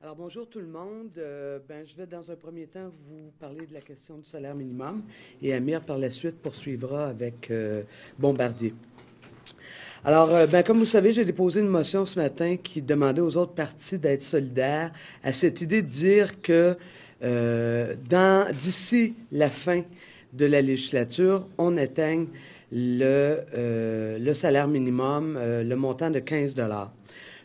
Alors, bonjour tout le monde. Je vais dans un premier temps vous parler de la question du salaire minimum et Amir, par la suite, poursuivra avec Bombardier. Alors, comme vous savez, j'ai déposé une motion ce matin qui demandait aux autres partis d'être solidaires à cette idée de dire que d'ici la fin de la législature, on atteigne le salaire minimum, le montant de 15 $.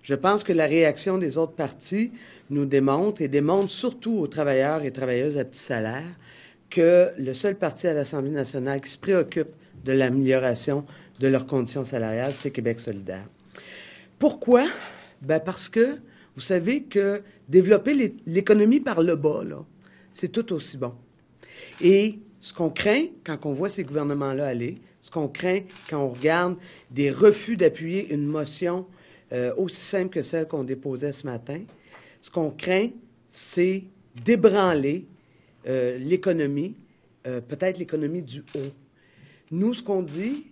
Je pense que la réaction des autres partis nous démontre, et démontre surtout aux travailleurs et travailleuses à petit salaire, que le seul parti à l'Assemblée nationale qui se préoccupe de l'amélioration de leurs conditions salariales, c'est Québec solidaire. Pourquoi? Parce que vous savez que développer l'économie par le bas, là, c'est tout aussi bon. Et ce qu'on craint quand on voit ces gouvernements-là aller, ce qu'on craint quand on regarde des refus d'appuyer une motion aussi simple que celle qu'on déposait ce matin, ce qu'on craint, c'est d'ébranler l'économie, peut-être l'économie du haut. Nous, ce qu'on dit,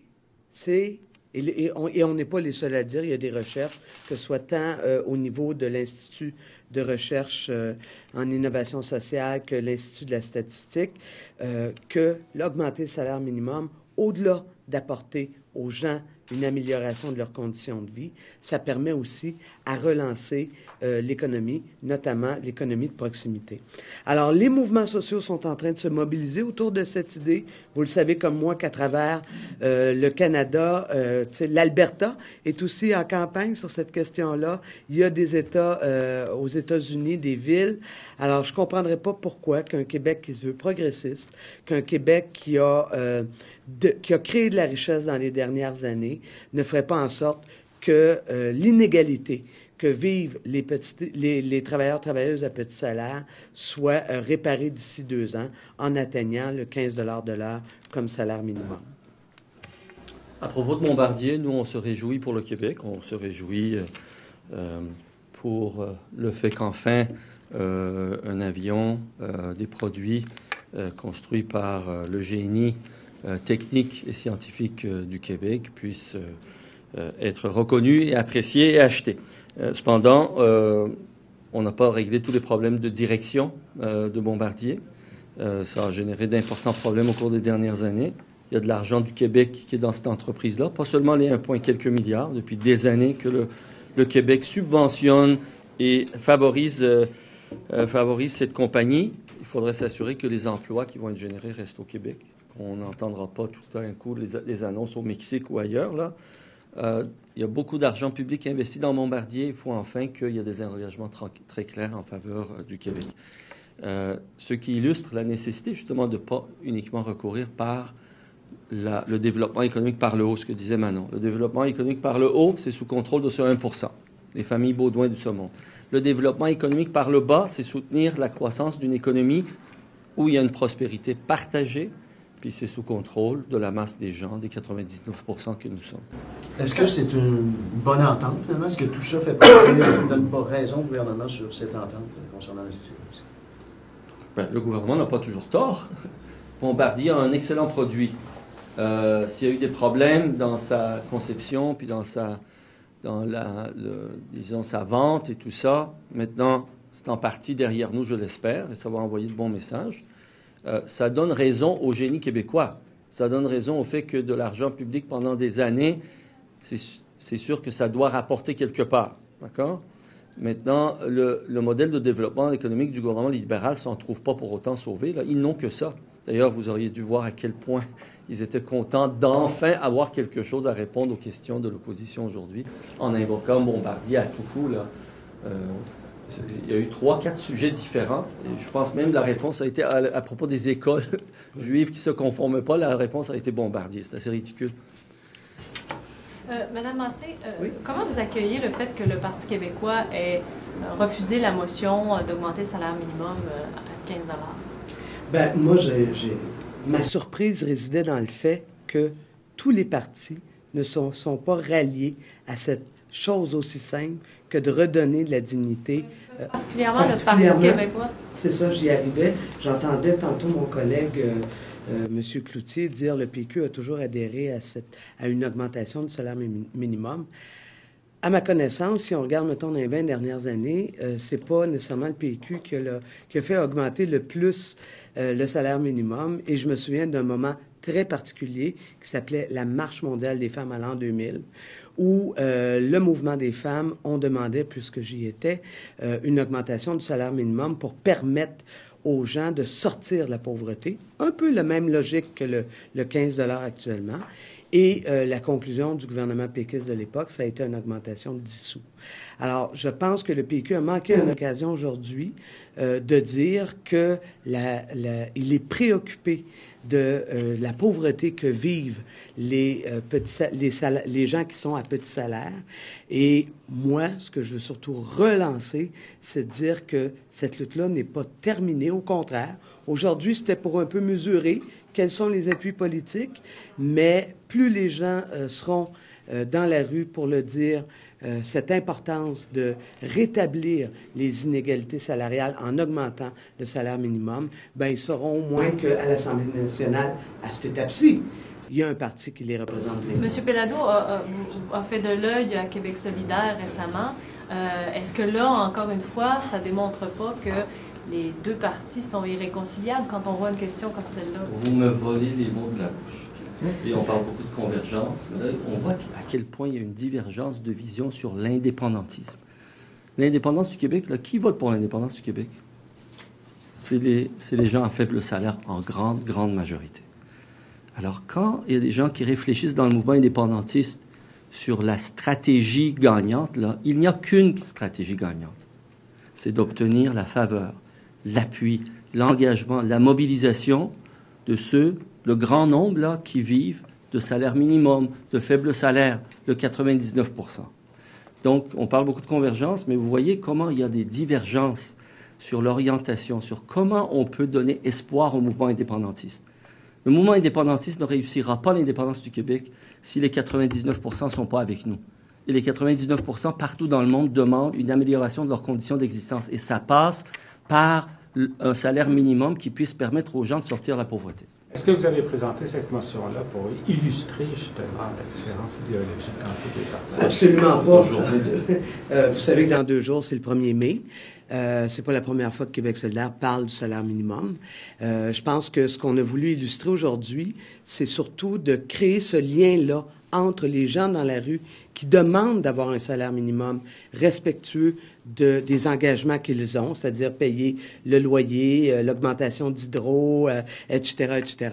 c'est, et on n'est pas les seuls à dire, il y a des recherches, que ce soit tant au niveau de l'Institut de recherche en innovation sociale que l'Institut de la statistique, que l'augmenter le salaire minimum, au-delà d'apporter aux gens une amélioration de leurs conditions de vie, ça permet aussi à relancer l'économie, notamment l'économie de proximité. Alors, les mouvements sociaux sont en train de se mobiliser autour de cette idée. Vous le savez comme moi qu'à travers le Canada, l'Alberta est aussi en campagne sur cette question-là. Il y a des États aux États-Unis, des villes. Alors, je ne comprendrais pas pourquoi qu'un Québec qui se veut progressiste, qu'un Québec qui a créé de la richesse dans les dernières années, ne ferait pas en sorte que l'inégalité que vivent les travailleurs, travailleuses à petit salaire soit réparée d'ici 2 ans en atteignant le 15 $ de l'heure comme salaire minimum. À propos de Bombardier, nous, on se réjouit pour le Québec. On se réjouit pour le fait qu'enfin, un avion, des produits construits par le génie technique et scientifique du Québec puissent être reconnus et appréciés et achetés. Cependant, on n'a pas réglé tous les problèmes de direction de Bombardier. Ça a généré d'importants problèmes au cours des dernières années. Il y a de l'argent du Québec qui est dans cette entreprise-là, pas seulement les 1 point quelques milliards, depuis des années que le Québec subventionne et favorise cette compagnie. Il faudrait s'assurer que les emplois qui vont être générés restent au Québec. On n'entendra pas tout d'un coup les annonces au Mexique ou ailleurs, là. Il y a beaucoup d'argent public investi dans Bombardier. Il faut enfin qu'il y ait des engagements très clairs en faveur du Québec. Ce qui illustre la nécessité, justement, de ne pas uniquement recourir par le développement économique par le haut, ce que disait Manon. Le développement économique par le haut, c'est sous contrôle de ce 1 %, les familles Baudouin du monde. Le développement économique par le bas, c'est soutenir la croissance d'une économie où il y a une prospérité partagée, puis c'est sous contrôle de la masse des gens, des 99 % que nous sommes. Est-ce que c'est une bonne entente, finalement? Est-ce que tout ça fait partie, ne donne pas raison au gouvernement sur cette entente concernant la CCE? Le gouvernement n'a pas toujours tort. Bombardier a un excellent produit. S'il y a eu des problèmes dans sa conception, puis dans sa vente et tout ça, maintenant, c'est en partie derrière nous, je l'espère, et ça va envoyer de bons messages. Ça donne raison au génie québécois. Ça donne raison au fait que de l'argent public pendant des années, c'est sûr que ça doit rapporter quelque part. D'accord? Maintenant, le modèle de développement économique du gouvernement libéral ne s'en trouve pas pour autant sauvé. Là. Ils n'ont que ça. D'ailleurs, vous auriez dû voir à quel point ils étaient contents d'enfin avoir quelque chose à répondre aux questions de l'opposition aujourd'hui, en invoquant Bombardier à tout coup, là. Il y a eu 3-4 sujets différents. Et je pense même que la réponse a été à propos des écoles juives qui ne se conforment pas. La réponse a été Bombardier. C'est assez ridicule. Madame Massé, oui? Comment vous accueillez le fait que le Parti québécois ait refusé la motion d'augmenter le salaire minimum à 15 $? Moi, ma surprise résidait dans le fait que tous les partis ne sont pas ralliés à cette chose aussi simple que de redonner de la dignité. Particulièrement le Parti québécois. C'est ça, j'y arrivais. J'entendais tantôt mon collègue M. Cloutier dire que le PQ a toujours adhéré à une augmentation du salaire minimum. À ma connaissance, si on regarde, mettons, dans les 20 dernières années, c'est pas nécessairement le PQ qui a fait augmenter le plus le salaire minimum. Et je me souviens d'un moment très particulier qui s'appelait la Marche mondiale des femmes à l'an 2000, où le mouvement des femmes, on demandait, puisque j'y étais, une augmentation du salaire minimum pour permettre aux gens de sortir de la pauvreté. Un peu la même logique que le 15 $ actuellement. Et la conclusion du gouvernement péquiste de l'époque, ça a été une augmentation de 10 sous. Alors, je pense que le PQ a manqué une occasion aujourd'hui de dire que il est préoccupé de la pauvreté que vivent les gens qui sont à petit salaire. Et moi, ce que je veux surtout relancer, c'est de dire que cette lutte-là n'est pas terminée. Au contraire, aujourd'hui, c'était pour un peu mesurer quels sont les appuis politiques, mais plus les gens seront dans la rue pour le dire, cette importance de rétablir les inégalités salariales en augmentant le salaire minimum, ben ils sauront au moins qu'à l'Assemblée nationale, à cette étape-ci, il y a un parti qui les représente. M. Pellado a fait de l'œil à Québec solidaire récemment. Est-ce que là, encore une fois, ça démontre pas que les deux partis sont irréconciliables quand on voit une question comme celle-là? Vous me volez les mots de la bouche. Et on parle beaucoup de convergence. Là, on voit à quel point il y a une divergence de vision sur l'indépendantisme. L'indépendance du Québec, là, qui vote pour l'indépendance du Québec? C'est les gens à faible salaire en grande majorité. Alors, quand il y a des gens qui réfléchissent dans le mouvement indépendantiste sur la stratégie gagnante, là, il n'y a qu'une stratégie gagnante. C'est d'obtenir la faveur, l'appui, l'engagement, la mobilisation de ceux, le grand nombre là, qui vivent de salaire minimum, de faible salaire, de 99%. Donc, on parle beaucoup de convergence, mais vous voyez comment il y a des divergences sur l'orientation, sur comment on peut donner espoir au mouvement indépendantiste. Le mouvement indépendantiste ne réussira pas l'indépendance du Québec si les 99% ne sont pas avec nous. Et les 99% partout dans le monde demandent une amélioration de leurs conditions d'existence. Et ça passe par un salaire minimum qui puisse permettre aux gens de sortir de la pauvreté. Est-ce que vous avez présenté cette motion-là pour illustrer justement la différence idéologique entre les deux partis? Absolument pas. Vous savez que dans 2 jours, c'est le 1er mai. C'est pas la première fois que Québec solidaire parle du salaire minimum. Je pense que ce qu'on a voulu illustrer aujourd'hui, c'est surtout de créer ce lien-là entre les gens dans la rue qui demandent d'avoir un salaire minimum respectueux des engagements qu'ils ont, c'est-à-dire payer le loyer, l'augmentation d'hydro, etc.,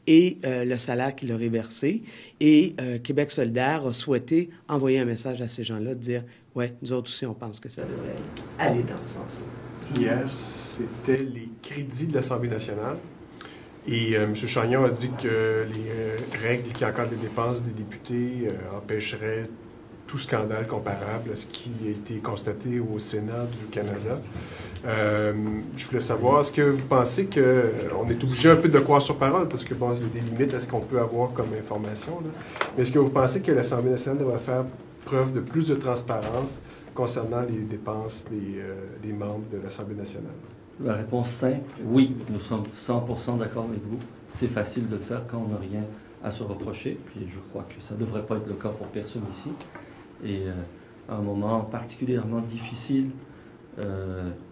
et le salaire qui leur est versé. Et Québec solidaire a souhaité envoyer un message à ces gens-là, de dire « Ouais, nous autres aussi, on pense que ça devrait aller dans ce sens-là. » Hier, c'était les crédits de l'Assemblée nationale. Et M. Chagnon a dit que les règles qui encadrent les dépenses des députés empêcheraient tout scandale comparable à ce qui a été constaté au Sénat du Canada. Je voulais savoir, est-ce que vous pensez qu'on est obligé un peu de croire sur parole, parce que, bon, il y a des limites à ce qu'on peut avoir comme information, là. Mais est-ce que vous pensez que l'Assemblée nationale devrait faire preuve de plus de transparence concernant les dépenses des membres de l'Assemblée nationale? La réponse simple, oui, nous sommes 100% d'accord avec vous. C'est facile de le faire quand on n'a rien à se reprocher, puis je crois que ça ne devrait pas être le cas pour personne ici. Et à un moment particulièrement difficile,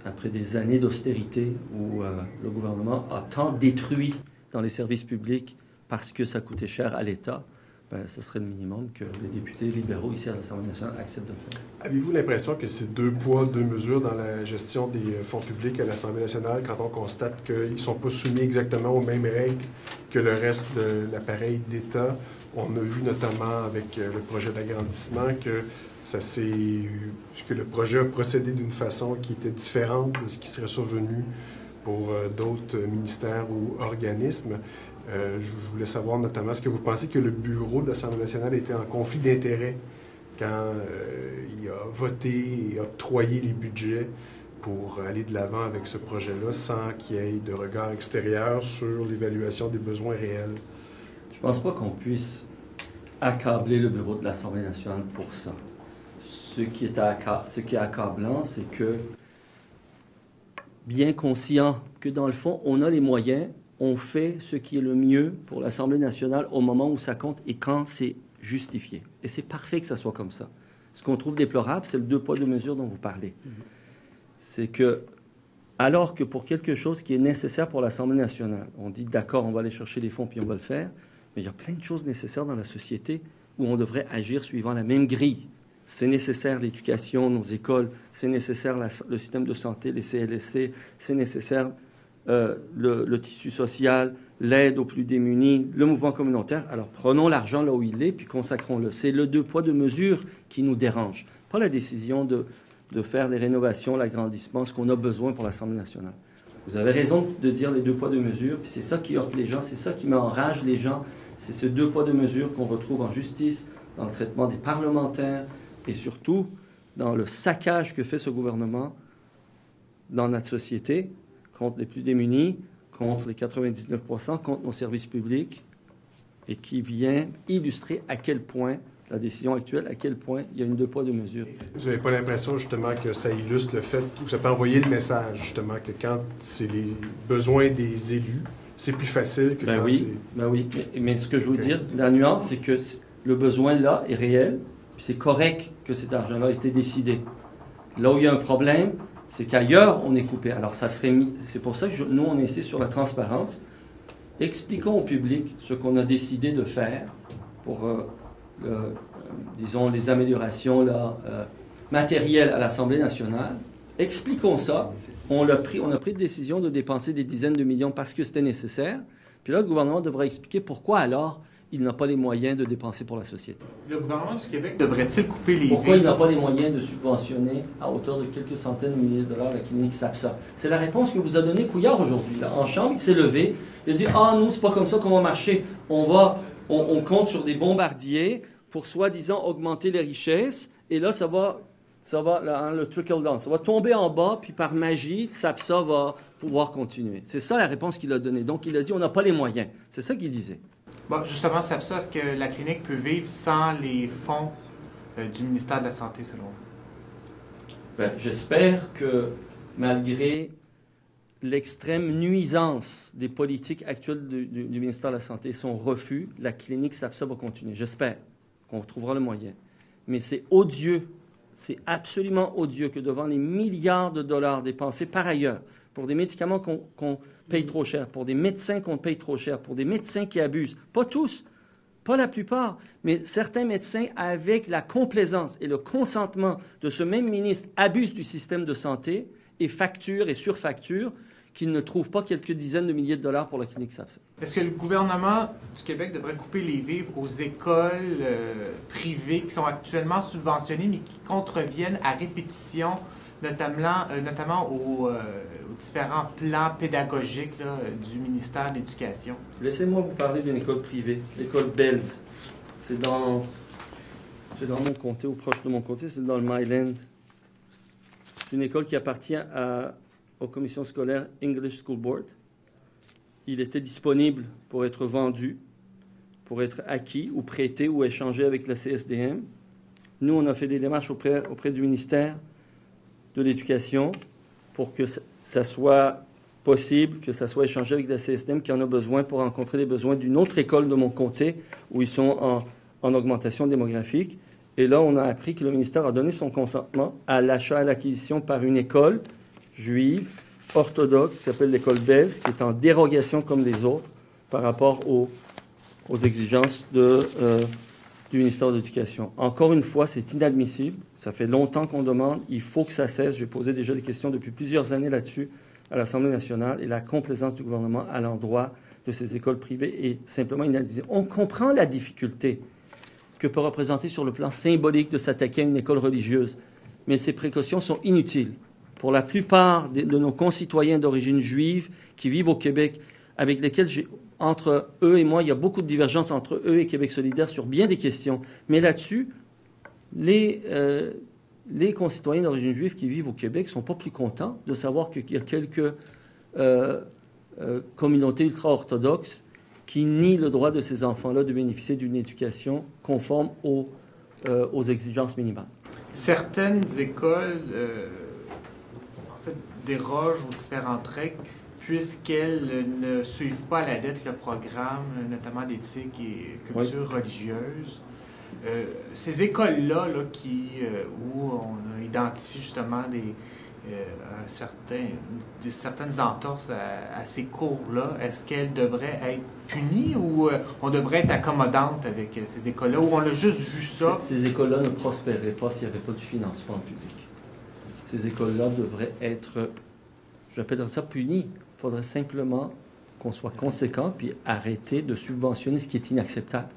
après des années d'austérité où le gouvernement a tant détruit dans les services publics parce que ça coûtait cher à l'État, ben, ce serait le minimum que les députés libéraux ici à l'Assemblée nationale acceptent de le faire. Avez-vous l'impression que c'est 2 poids, 2 mesures dans la gestion des fonds publics à l'Assemblée nationale quand on constate qu'ils ne sont pas soumis exactement aux mêmes règles que le reste de l'appareil d'État? On a vu notamment avec le projet d'agrandissement que le projet a procédé d'une façon qui était différente de ce qui serait survenu pour d'autres ministères ou organismes. Je voulais savoir notamment, est-ce que vous pensez que le bureau de l'Assemblée nationale était en conflit d'intérêts quand il a voté et octroyé les budgets pour aller de l'avant avec ce projet-là sans qu'il y ait de regard extérieur sur l'évaluation des besoins réels? Je ne pense pas qu'on puisse accabler le bureau de l'Assemblée nationale pour ça. Ce qui est accablant, c'est que, bien conscient que dans le fond, on a les moyens, on fait ce qui est le mieux pour l'Assemblée nationale au moment où ça compte et quand c'est justifié. Et c'est parfait que ça soit comme ça. Ce qu'on trouve déplorable, c'est le 2 poids 2 mesures dont vous parlez. C'est que, alors que pour quelque chose qui est nécessaire pour l'Assemblée nationale, on dit d'accord, on va aller chercher les fonds puis on va le faire, mais il y a plein de choses nécessaires dans la société où on devrait agir suivant la même grille. C'est nécessaire l'éducation, nos écoles, c'est nécessaire le système de santé, les CLSC, c'est nécessaire le tissu social, l'aide aux plus démunis, le mouvement communautaire. Alors prenons l'argent là où il est, puis consacrons-le. C'est le 2 poids 2 mesures qui nous dérange, pas la décision de faire les rénovations, l'agrandissement, ce qu'on a besoin pour l'Assemblée nationale. Vous avez raison de dire les 2 poids 2 mesures, puis c'est ça qui heurte les gens, c'est ça qui enrage les gens, c'est ce 2 poids 2 mesures qu'on retrouve en justice, dans le traitement des parlementaires, et surtout dans le saccage que fait ce gouvernement dans notre société, contre les plus démunis, contre les 99%, contre nos services publics, et qui vient illustrer à quel point, la décision actuelle, à quel point il y a une 2 poids 2 mesures. Vous n'avez pas l'impression, justement, que ça illustre le fait, ou ça peut envoyer le message, justement, que quand c'est les besoins des élus, c'est plus facile que quand c'est... Ben oui, mais ce que je veux dire, la nuance, c'est que le besoin là est réel, puis c'est correct que cet argent-là ait été décidé. Là où il y a un problème, c'est qu'ailleurs, on est coupé. Alors, ça serait mis... C'est pour ça que nous, on insiste sur la transparence. Expliquons au public ce qu'on a décidé de faire pour, disons, les améliorations là, matérielles à l'Assemblée nationale. Expliquons ça. On a pris de décision de dépenser des dizaines de millions parce que c'était nécessaire. Puis là, le gouvernement devrait expliquer pourquoi, alors, il n'a pas les moyens de dépenser pour la société. Le gouvernement du Québec devrait-il couper les Pourquoi il n'a pas les moyens de subventionner à hauteur de quelques centaines de milliers de dollars la clinique SAPSA? C'est la réponse que vous a donnée Couillard aujourd'hui. Là. En chambre, il s'est levé. Il a dit « Ah, nous, c'est pas comme ça qu'on va marcher. On compte sur des bombardiers pour soi-disant augmenter les richesses. Et là, ça va là, le trickle down. Ça va tomber en bas, puis par magie, SAPSA va pouvoir continuer. » C'est ça la réponse qu'il a donnée. Donc, il a dit « On n'a pas les moyens. » C'est ça qu'il disait. Bon, justement, SAPSA, est-ce que la clinique peut vivre sans les fonds du ministère de la Santé, selon vous? Ben, j'espère que, malgré l'extrême nuisance des politiques actuelles du ministère de la Santé, son refus, la clinique SAPSA va continuer. J'espère qu'on trouvera le moyen. Mais c'est odieux, c'est absolument odieux que devant les milliards de dollars dépensés par ailleurs pour des médicaments qu'on paye trop cher, pour des médecins qu'on paye trop cher, pour des médecins qui abusent. Pas tous, pas la plupart, mais certains médecins, avec la complaisance et le consentement de ce même ministre, abusent du système de santé et facturent et surfacturent qu'ils ne trouvent pas quelques dizaines de milliers de dollars pour la clinique SAPSA. Est-ce que le gouvernement du Québec devrait couper les vivres aux écoles privées qui sont actuellement subventionnées, mais qui contreviennent à répétition, notamment aux différents plans pédagogiques là, du ministère de l'Éducation? Laissez-moi vous parler d'une école privée, l'école Bells. C'est dans mon comté, ou proche de mon comté, c'est dans le Myland. C'est une école qui appartient aux commissions scolaires English School Board. Il était disponible pour être vendu, pour être acquis ou prêté ou échangé avec la CSDM. Nous, on a fait des démarches auprès du ministère de l'Éducation pour que ça soit possible, que ça soit échangé avec la CSDM qui en a besoin pour rencontrer les besoins d'une autre école de mon comté où ils sont en augmentation démographique. Et là, on a appris que le ministère a donné son consentement à l'achat et à l'acquisition par une école juive, orthodoxe, qui s'appelle l'école Bells, qui est en dérogation comme les autres par rapport aux exigences du ministère de l'Éducation. Encore une fois, c'est inadmissible. Ça fait longtemps qu'on demande. Il faut que ça cesse. J'ai posé déjà des questions depuis plusieurs années là-dessus à l'Assemblée nationale et la complaisance du gouvernement à l'endroit de ces écoles privées est simplement inadmissible. On comprend la difficulté que peut représenter sur le plan symbolique de s'attaquer à une école religieuse, mais ces précautions sont inutiles. Pour la plupart de nos concitoyens d'origine juive qui vivent au Québec, avec lesquels entre eux et moi, il y a beaucoup de divergences entre eux et Québec solidaire sur bien des questions. Mais là-dessus, les concitoyens d'origine juive qui vivent au Québec ne sont pas plus contents de savoir qu'il y a quelques communautés ultra-orthodoxes qui nient le droit de ces enfants-là de bénéficier d'une éducation conforme aux exigences minimales. Certaines écoles dérogent aux différentes règles puisqu'elles ne suivent pas à la lettre le programme, notamment d'éthique et culture religieuse. ces écoles-là là, où on a identifié justement certaines entorses à ces cours-là, est-ce qu'elles devraient être punies ou on devrait être accommodante avec ces écoles-là, ou on a juste vu ça? Ces écoles-là ne prospéreraient pas s'il n'y avait pas du financement public. Ces écoles-là devraient être, j'appellerais ça punies. Il faudrait simplement qu'on soit conséquent puis arrêter de subventionner ce qui est inacceptable.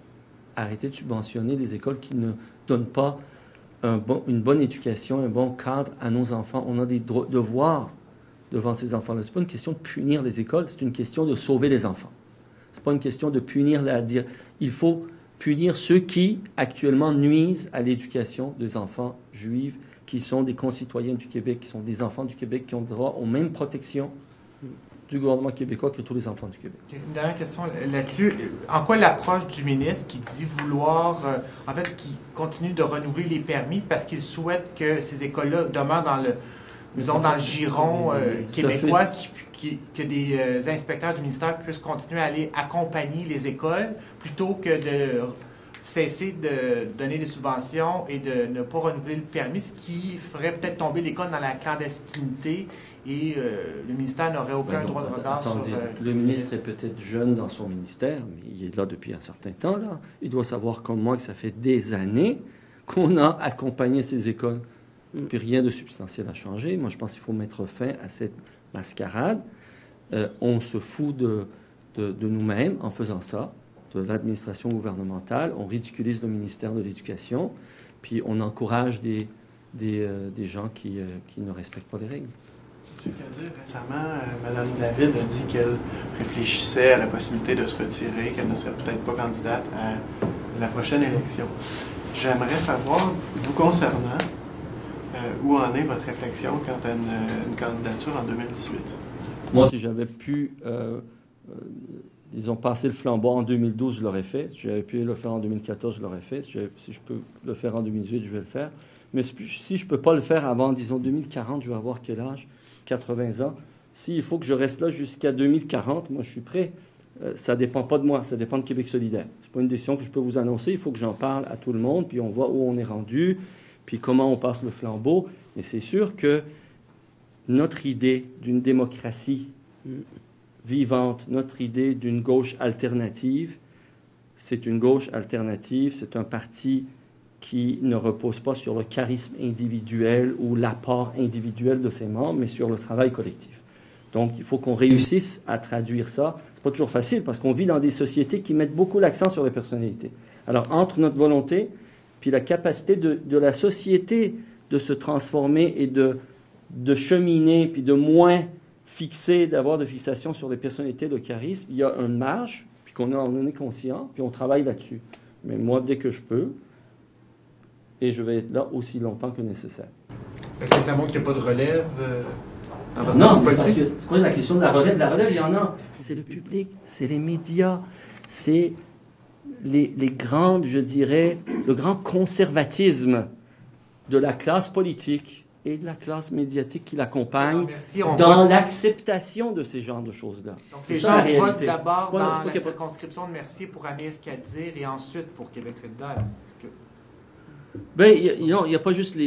Arrêter de subventionner des écoles qui ne donnent pas une bonne éducation, un bon cadre à nos enfants. On a des devoirs devant ces enfants-là. Ce n'est pas une question de punir les écoles, c'est une question de sauver les enfants. Ce n'est pas une question de punir, dire il faut punir ceux qui, actuellement, nuisent à l'éducation des enfants juifs, qui sont des concitoyens du Québec, qui sont des enfants du Québec, qui ont droit aux mêmes protections du gouvernement québécois que tous les enfants du Québec. Une dernière question là-dessus. En quoi l'approche du ministre qui dit vouloir, qui continue de renouveler les permis parce qu'il souhaite que ces écoles-là demeurent dans le giron québécois, que des inspecteurs du ministère puissent continuer à aller accompagner les écoles plutôt que de cesser de donner des subventions et de ne pas renouveler le permis, ce qui ferait peut-être tomber l'école dans la clandestinité et le ministère n'aurait aucun droit de regard sur... Le ministre est peut-être jeune dans son ministère, mais il est là depuis un certain temps. Là. Il doit savoir comme moi que ça fait des années qu'on a accompagné ces écoles. Puis rien de substantiel a changé. Moi, je pense qu'il faut mettre fin à cette mascarade. On se fout de nous-mêmes en faisant ça, de l'administration gouvernementale. On ridiculise le ministère de l'Éducation, puis on encourage des gens qui ne respectent pas les règles. Récemment, Mme David a dit qu'elle réfléchissait à la possibilité de se retirer, qu'elle ne serait peut-être pas candidate à la prochaine élection. J'aimerais savoir, vous concernant, où en est votre réflexion quant à une candidature en 2018? Moi, si j'avais pu, disons, passer le flambeau en 2012, je l'aurais fait. Si j'avais pu le faire en 2014, je l'aurais fait. Si je peux le faire en 2018, je vais le faire. Mais si je ne peux pas le faire avant, disons, 2040, je vais avoir quel âge? 80 ans. S'il faut que je reste là jusqu'à 2040, moi, je suis prêt. Ça ne dépend pas de moi, ça dépend de Québec solidaire. Ce n'est pas une décision que je peux vous annoncer. Il faut que j'en parle à tout le monde, puis on voit où on est rendu, puis comment on passe le flambeau. Mais c'est sûr que notre idée d'une démocratie vivante, notre idée d'une gauche alternative, c'est une gauche alternative, c'est un parti qui ne repose pas sur le charisme individuel ou l'apport individuel de ses membres, mais sur le travail collectif. Donc, il faut qu'on réussisse à traduire ça. C'est pas toujours facile parce qu'on vit dans des sociétés qui mettent beaucoup l'accent sur les personnalités. Alors, entre notre volonté puis la capacité de la société de se transformer et de cheminer, puis de moins fixer, d'avoir de fixation sur les personnalités, le charisme, il y a une marge, puis qu'on en est conscient, puis on travaille là-dessus. Mais moi, dès que je peux, et je vais être là aussi longtemps que nécessaire. Est-ce que ça montre qu'il n'y a pas de relève dans votre Non, parti parce politique? que c'est pas la question de la relève. La relève, il y en a. C'est le public, c'est les médias, c'est les grandes, je dirais, le grand conservatisme de la classe politique et de la classe médiatique qui l'accompagne dans l'acceptation de ces genres de choses-là. Donc, les gens votent d'abord dans la circonscription de Mercier pour Amir Kadir et ensuite pour Québec solidaire. Bien, il n'y a pas juste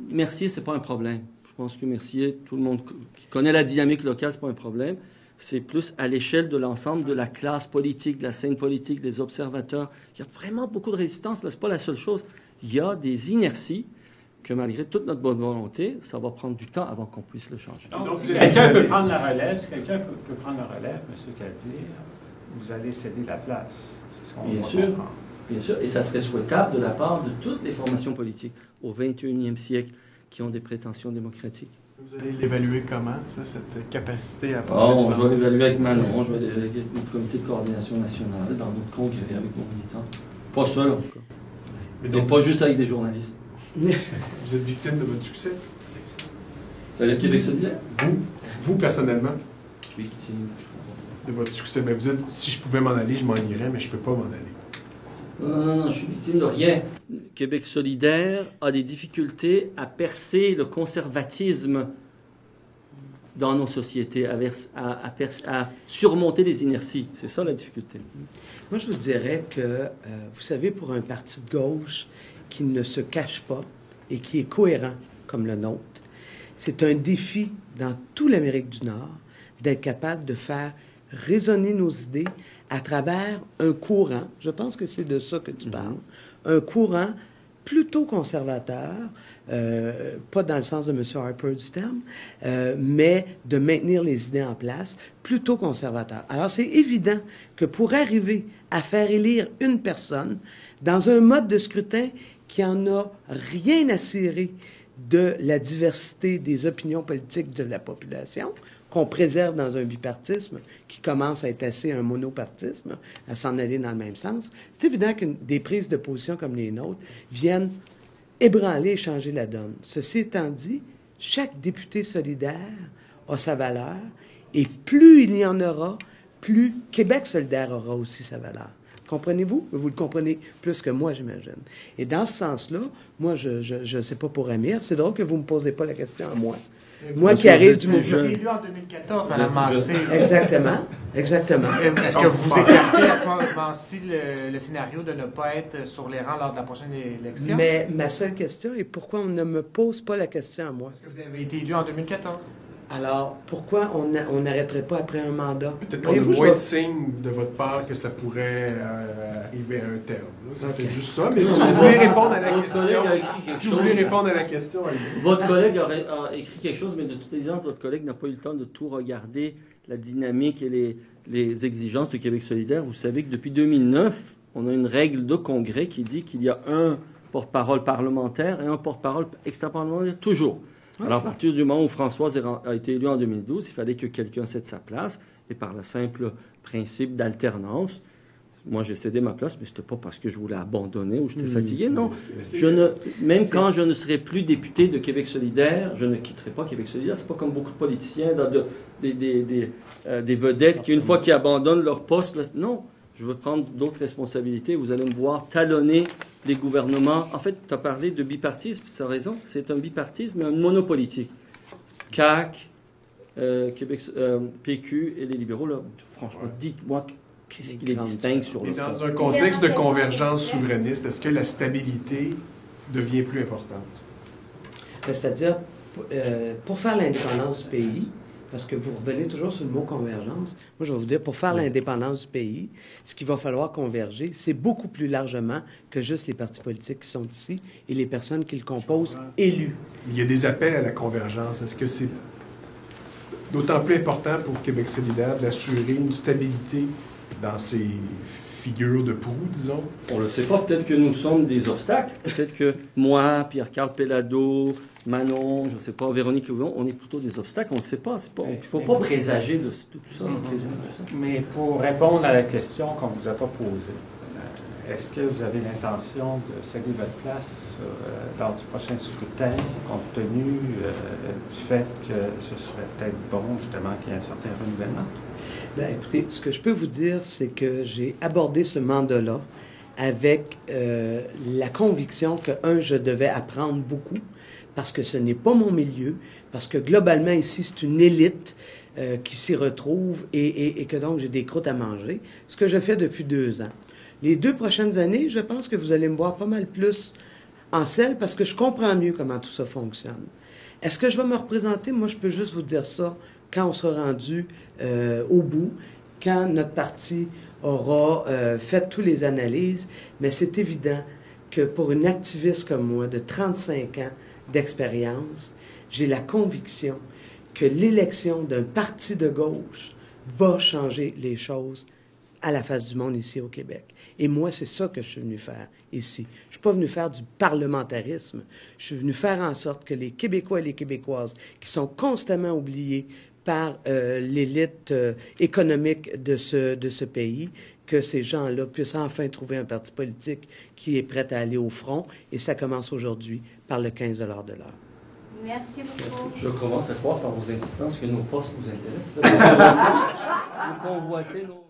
Mercier, c'est pas un problème. Je pense que Mercier, tout le monde qui connaît la dynamique locale, c'est pas un problème. C'est plus à l'échelle de l'ensemble de la classe politique, de la scène politique, des observateurs. Il y a vraiment beaucoup de résistance. Là, c'est pas la seule chose. Il y a des inerties que malgré toute notre bonne volonté, ça va prendre du temps avant qu'on puisse le changer. Donc, si quelqu'un peut prendre la relève, M. Kadir, vous allez céder la place. C'est ce qu'on Bien doit sûr. comprendre. Bien sûr, et ça serait souhaitable de la part de toutes les formations politiques au 21e siècle qui ont des prétentions démocratiques. Vous allez l'évaluer comment, ça, cette capacité à passer? Je vais l'évaluer avec Manon, je vais l'évaluer avec notre comité de coordination nationale, dans notre congrès avec nos militants. Pas seul, en tout cas. Mais donc, pas juste avec des journalistes. Vous êtes victime de votre succès? C'est-à-dire Québec solidaire? Vous personnellement? Victime. De votre succès. Mais vous êtes, si je pouvais m'en aller, je m'en irais, mais je ne peux pas m'en aller. Non, je suis victime de rien. Québec solidaire a des difficultés à percer le conservatisme dans nos sociétés, à surmonter les inerties. C'est ça la difficulté. Moi, je vous dirais que, vous savez, pour un parti de gauche qui ne se cache pas et qui est cohérent comme le nôtre, c'est un défi dans toute l'Amérique du Nord d'être capable de faire résonner nos idées à travers un courant, je pense que c'est de ça que tu parles, un courant plutôt conservateur, pas dans le sens de M. Harper du terme, mais de maintenir les idées en place, plutôt conservateur. Alors, c'est évident que pour arriver à faire élire une personne dans un mode de scrutin qui en a rien à cirer de la diversité des opinions politiques de la population, qu'on préserve dans un bipartisme qui commence à être assez un monopartisme, à s'en aller dans le même sens, c'est évident que des prises de position comme les nôtres viennent ébranler et changer la donne. Ceci étant dit, chaque député solidaire a sa valeur, et plus il y en aura, plus Québec solidaire aura aussi sa valeur. Comprenez-vous? Vous le comprenez plus que moi, j'imagine. Et dans ce sens-là, moi, je sais pas pour Amir, c'est drôle que vous me posez pas la question à moi. Moi qui arrive du mouvement. Vous avez été élu en 2014, Mme Massé. Exactement. Est-ce que vous écartez à ce moment-ci le scénario de ne pas être sur les rangs lors de la prochaine élection? Mais ma seule question est pourquoi on ne me pose pas la question à moi? Est-ce que vous avez été élu en 2014? Alors, pourquoi on n'arrêterait pas après un mandat? Peut-être qu'on a moins de signes de votre part que ça pourrait arriver à un terme. C'est juste ça, mais si vous voulez répondre à la question, allez-y. Votre collègue a écrit quelque chose, mais de toute évidence, votre collègue n'a pas eu le temps de tout regarder, la dynamique et les exigences de Québec solidaire. Vous savez que depuis 2009, on a une règle de Congrès qui dit qu'il y a un porte-parole parlementaire et un porte-parole extra-parlementaire, toujours. Alors, à partir du moment où Françoise a été élue en 2012, il fallait que quelqu'un cède sa place. Et par le simple principe d'alternance, moi, j'ai cédé ma place, mais ce n'était pas parce que je voulais abandonner ou j'étais fatigué, non. Même quand je ne serai plus député de Québec solidaire, je ne quitterai pas Québec solidaire. C'est pas comme beaucoup de politiciens, des vedettes qui, une fois qu'ils abandonnent leur poste, là, non. Je veux prendre d'autres responsabilités. Vous allez me voir talonner les gouvernements. En fait, tu as parlé de bipartisme, tu as raison. C'est un bipartisme, un monopolitique. CAQ, PQ et les libéraux, là, franchement, dites-moi qu'est-ce qui les distingue sur le Et dans un contexte de convergence souverainiste, est-ce que la stabilité devient plus importante? C'est-à-dire, pour faire l'indépendance du pays, parce que vous revenez toujours sur le mot convergence. Moi, je vais vous dire, pour faire l'indépendance du pays, ce qu'il va falloir converger, c'est beaucoup plus largement que juste les partis politiques qui sont ici et les personnes qui le composent élus. Il y a des appels à la convergence. Est-ce que c'est d'autant plus important pour Québec solidaire d'assurer une stabilité dans ces figures de proue, disons? On ne le sait pas. Peut-être que nous sommes des obstacles. Peut-être que moi, Pierre-Carl Pellado, Manon, je ne sais pas, Véronique Houillon, on est plutôt des obstacles. On ne sait pas. Il ne faut pas présager de tout ça, présumer tout ça. Mais pour répondre à la question qu'on ne vous a pas posée, est-ce que vous avez l'intention de céder votre place lors du prochain scrutin, compte tenu du fait que ce serait peut-être bon, justement, qu'il y ait un certain renouvellement? Bien, écoutez, ce que je peux vous dire, c'est que j'ai abordé ce mandat-là avec la conviction que, je devais apprendre beaucoup, parce que ce n'est pas mon milieu, parce que globalement, ici, c'est une élite qui s'y retrouve et que donc j'ai des croûtes à manger, ce que je fais depuis 2 ans. Les 2 prochaines années, je pense que vous allez me voir pas mal plus en selle parce que je comprends mieux comment tout ça fonctionne. Est-ce que je vais me représenter? Moi, je peux juste vous dire ça quand on sera rendu au bout, quand notre parti aura fait toutes les analyses. Mais c'est évident que pour une activiste comme moi, de 35 ans d'expérience, j'ai la conviction que l'élection d'un parti de gauche va changer les choses à la face du monde ici au Québec. Et moi, c'est ça que je suis venu faire ici. Je ne suis pas venu faire du parlementarisme. Je suis venu faire en sorte que les Québécois et les Québécoises, qui sont constamment oubliés par l'élite économique de ce pays, que ces gens-là puissent enfin trouver un parti politique qui est prêt à aller au front. Et ça commence aujourd'hui par le 15 $ de l'heure. Merci beaucoup. Je commence à croire par vos insistances que nos postes vous intéressent. Vous convoitez nos...